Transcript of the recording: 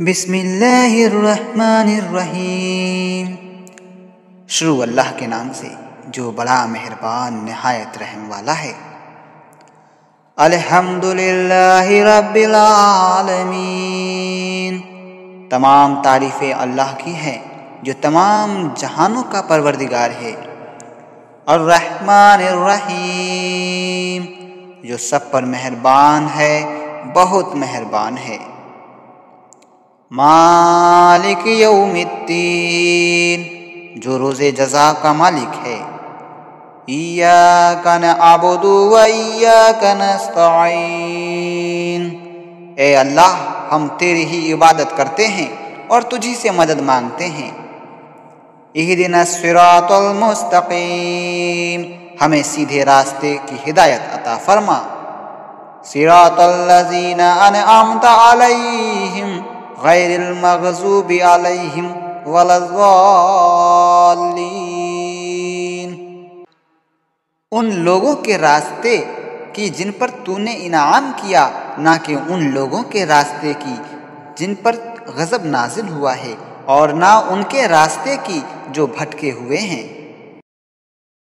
بسم اللہ الرحمن الرحیم۔ شروع اللہ کے نام سے جو بڑا مہربان نہایت رحم والا ہے۔ الحمدللہ رب العالمین، تمام تعریفیں اللہ کی ہیں جو تمام جہانوں کا پروردگار ہے۔ الرحمن الرحیم، جو سب پر مہربان ہے، بہت مہربان ہے۔ مالک یوم الدین، جو روز جزا کا مالک ہے۔ ایاک نعبد و ایاک نستعین، اے اللہ ہم تیری ہی عبادت کرتے ہیں اور تجھی سے مدد مانگتے ہیں۔ اہدنا الصراط المستقیم، ہمیں سیدھے راستے کی ہدایت عطا فرما۔ صراط الذین انعمت علیہم غیر المغضوب علیہم ولا الضالین، ان لوگوں کے راستے کی جن پر تو نے انعام کیا، نہ کہ ان لوگوں کے راستے کی جن پر غضب نازل ہوا ہے، اور نہ ان کے راستے کی جو بھٹکے ہوئے ہیں۔